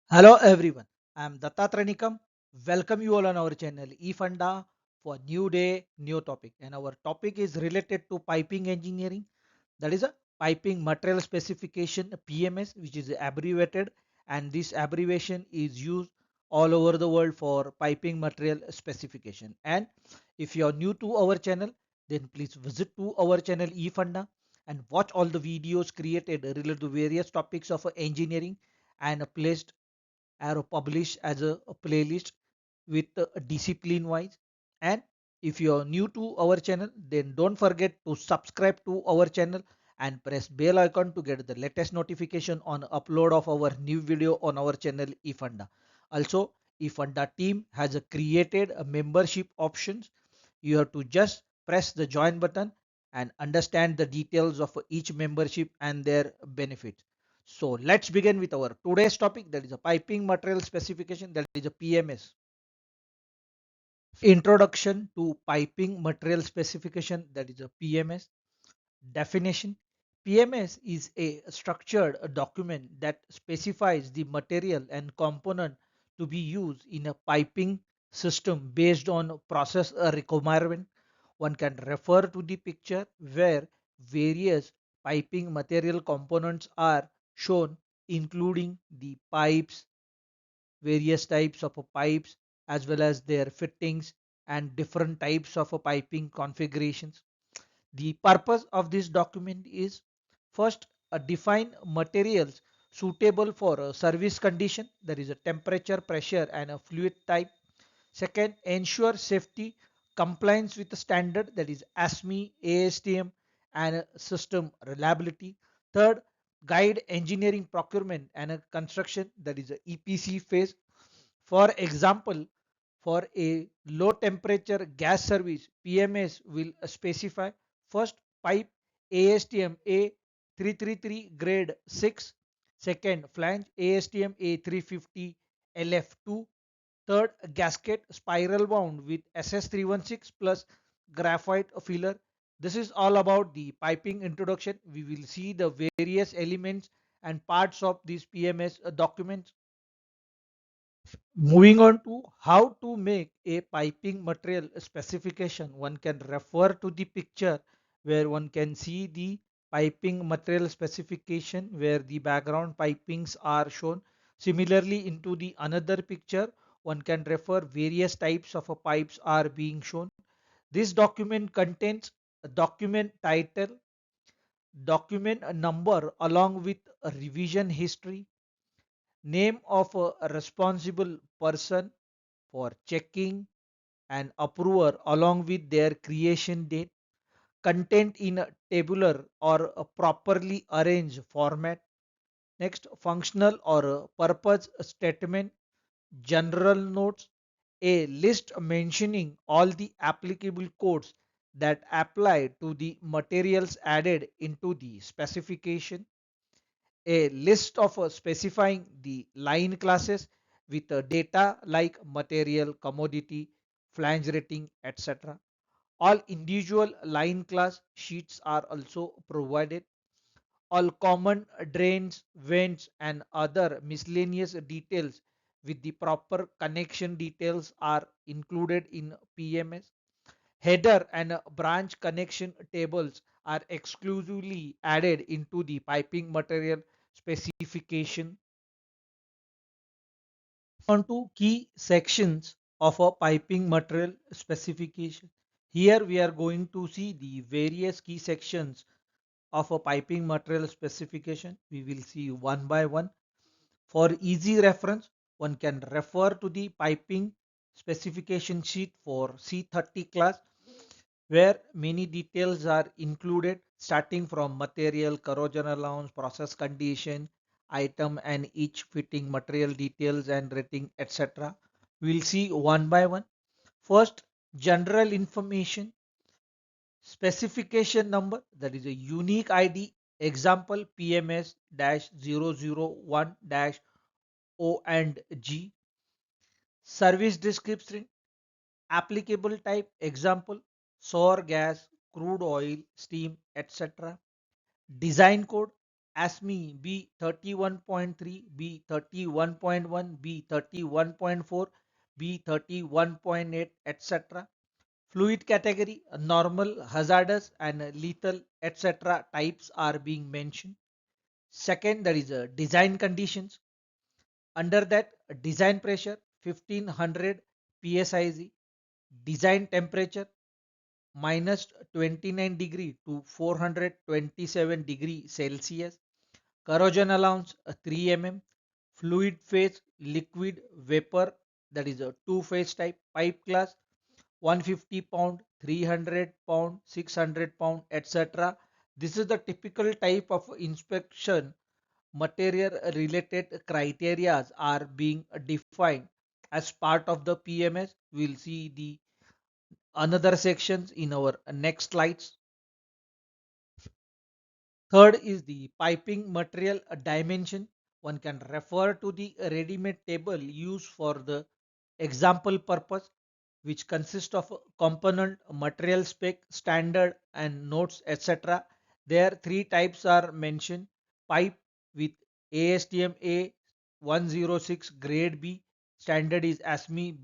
Hello everyone, I am Dattatranikam. Welcome you all on our channel eFunda for new day, new topic. And our topic is related to piping engineering. That is a piping material specification PMS, which is abbreviated, and this abbreviation is used all over the world for piping material specification. And if you are new to our channel, then please visit to our channel eFunda and watch all the videos created related to various topics of engineering and placed are published as a playlist with discipline wise. And if you are new to our channel, then don't forget to subscribe to our channel and press bell icon to get the latest notification on upload of our new video on our channel eFunda. Also, eFunda team has created a membership options. You have to just press the join button and understand the details of each membership and their benefits. So let's begin with our today's topic, that is a piping material specification, that is a PMS. Introduction to piping material specification, that is a PMS. Definition: PMS is a structured document that specifies the material and component to be used in a piping system based on process requirement. One can refer to the picture where various piping material components are shown, including the pipes, various types of pipes, as well as their fittings and different types of piping configurations. The purpose of this document is first, define materials suitable for a service condition, there is a temperature, pressure and a fluid type. Second, ensure safety compliance with the standard, that is ASME, ASTM and system reliability. Third, guide engineering, procurement and construction, that is a EPC phase. For example, for a low temperature gas service, PMS will specify first pipe ASTM A333 grade 6, second flange ASTM A350 LF2, third gasket spiral wound with SS316 plus graphite filler. This is all about the piping introduction. We will see the various elements and parts of these PMS documents. Moving on to how to make a piping material specification, one can refer to the picture where one can see the piping material specification where the background pipings are shown. Similarly, into the another picture, one can refer various types of pipes are being shown. This document contains a document title, document number along with a revision history, name of a responsible person for checking and approver along with their creation date, content in a tabular or a properly arranged format. Next, functional or a purpose statement, general notes, a list mentioning all the applicable codes that apply to the materials added into the specification, a list of specifying the line classes with data like material, commodity, flange rating, etc. All individual line class sheets are also provided. All common drains, vents and other miscellaneous details with the proper connection details are included in PMS. Header and branch connection tables are exclusively added into the piping material specification. On to key sections of a piping material specification. Here we are going to see the various key sections of a piping material specification. We will see one by one. For easy reference, one can refer to the piping specification sheet for C30 class, where many details are included starting from material, corrosion allowance, process condition, item and each fitting material details and rating, etc. We'll see one by one. First, general information, specification number, that is a unique ID, example PMS-001-O and G. Service description, applicable type, example sour gas, crude oil, steam, etc. Design code, ASME B31.3, B31.1, B31.4, B31.8, etc. Fluid category, normal, hazardous, and lethal, etc. types are being mentioned. Second, there is a design conditions. Under that, design pressure 1500 psiz, design temperature minus 29 degree to 427 degree Celsius, corrosion allowance 3 mm, fluid phase liquid vapor, that is a two phase type, pipe class 150 pound, 300 pound, 600 pound, etc. This is the typical type of inspection. Material related criteria are being defined as part of the PMS. We'll see the another sections in our next slides. Third is the piping material dimension. One can refer to the ready-made table used for the example purpose, which consists of component, material spec, standard, and notes, etc. There, three types are mentioned. Pipe with ASTM A106 grade B, standard is ASME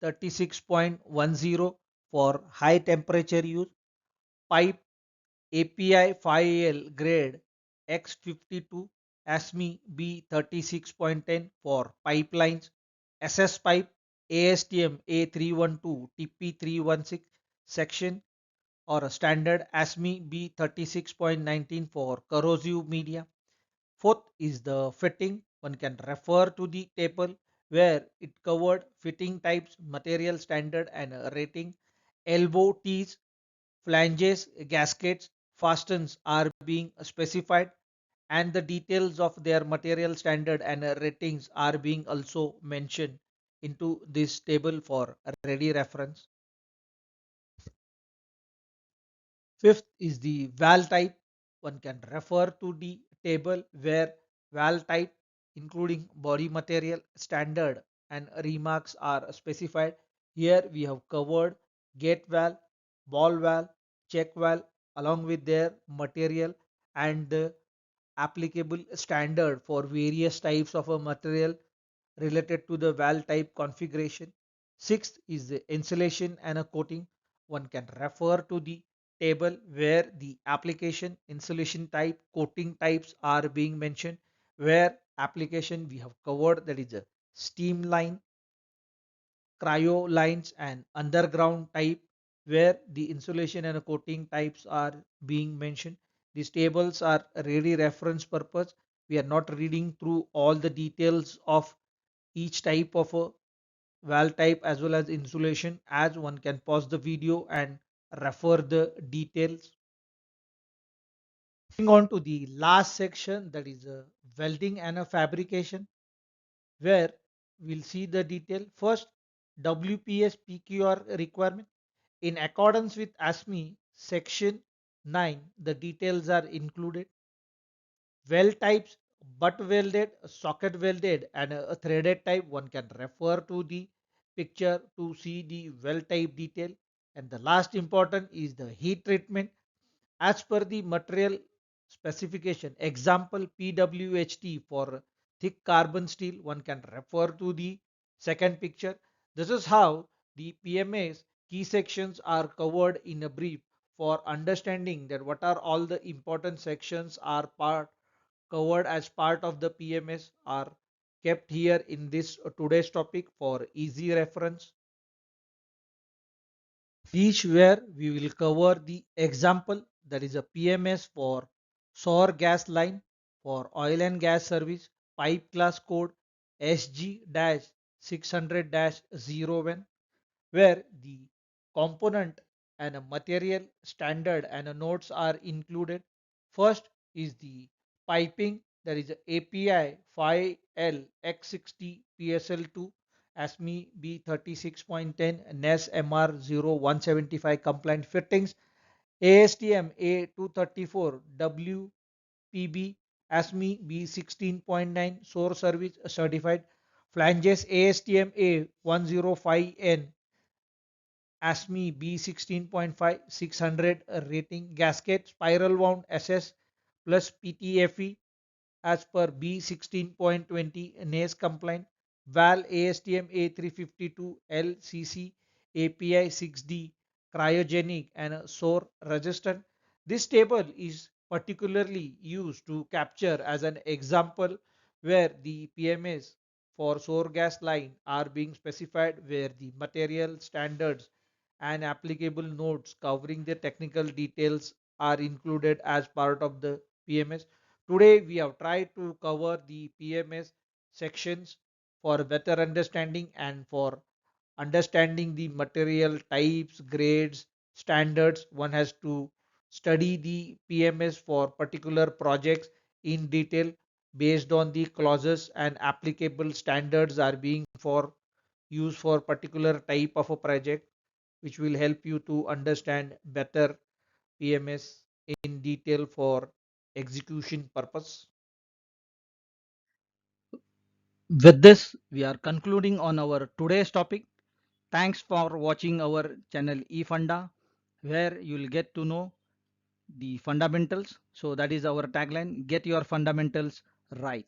B36.10 for high temperature use. Pipe API 5L grade X52 ASME B36.10 for pipelines. SS pipe ASTM A312 TP316 section or a standard ASME B36.19 for corrosive media. Fourth is the fitting. One can refer to the table where it covered fitting types, material standard, and rating. Elbow tees, flanges, gaskets, fastens are being specified, and the details of their material standard and ratings are being also mentioned into this table for ready reference. Fifth is the valve type. One can refer to the table where valve type, including body material, standard, and remarks are specified. Here we have covered gate valve, ball valve, check valve, along with their material and the applicable standard for various types of a material related to the valve type configuration. Sixth is the insulation and a coating. One can refer to the table where the application, insulation type, coating types are being mentioned. Where application we have covered, that is a steam line, cryo lines, and underground type, where the insulation and coating types are being mentioned. These tables are really reference purpose. We are not reading through all the details of each type of a valve type as well as insulation, as one can pause the video and refer the details. Moving on to the last section, that is welding and a fabrication, where we'll see the detail. First, WPS PQR requirement. In accordance with ASME section 9, the details are included. Weld types, butt welded, socket welded, and a threaded type. One can refer to the picture to see the weld type detail. And the last important is the heat treatment as per the material specification. Example PWHT for thick carbon steel. One can refer to the second picture. This is how the PMS key sections are covered in a brief for understanding that what are all the important sections are covered as part of the PMS are kept here in this today's topic for easy reference. Each where we will cover the example, that is a PMS for sour gas line for oil and gas service, pipe class code SG-600-01, where the component and a material standard and a notes are included. First is the piping, that is API 5L X60 PSL2 ASME B36.10 NES MR0175 compliant fittings, ASTM A234 WPB ASME B16.9 source service certified, flanges ASTM A105N ASME B16.5 600 rating, gasket spiral wound SS plus PTFE as per B16.20 NACE compliant, VAL ASTM A352 LCC API 6D cryogenic and SOR resistant. This table is particularly used to capture as an example where the PMS for SOR gas line are being specified, where the material standards and applicable notes covering the technical details are included as part of the PMS. Today we have tried to cover the PMS sections for better understanding and for understanding the material types, grades, standards. One has to study the PMS for particular projects in detail based on the clauses and applicable standards are being for used for particular type of a project, which will help you to understand better PMS in detail for execution purpose. With this, we are concluding on our today's topic. Thanks for watching our channel eFunda, where you'll get to know the fundamentals. So that is our tagline, get your fundamentals right,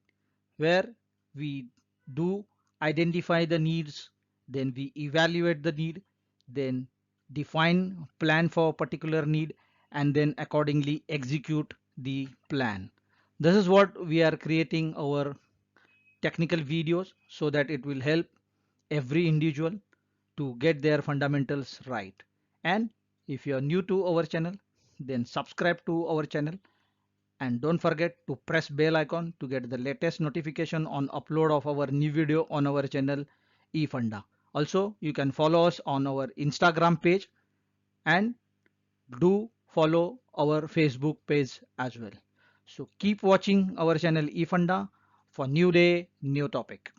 where we do identify the needs, then we evaluate the need, then define plan for a particular need, and then accordingly execute the plan. This is what we are creating our technical videos so that it will help every individual to get their fundamentals right. And if you are new to our channel, then subscribe to our channel and don't forget to press bell icon to get the latest notification on upload of our new video on our channel eFunda. Also, you can follow us on our Instagram page and do follow our Facebook page as well. So keep watching our channel eFunda for new day, new topic.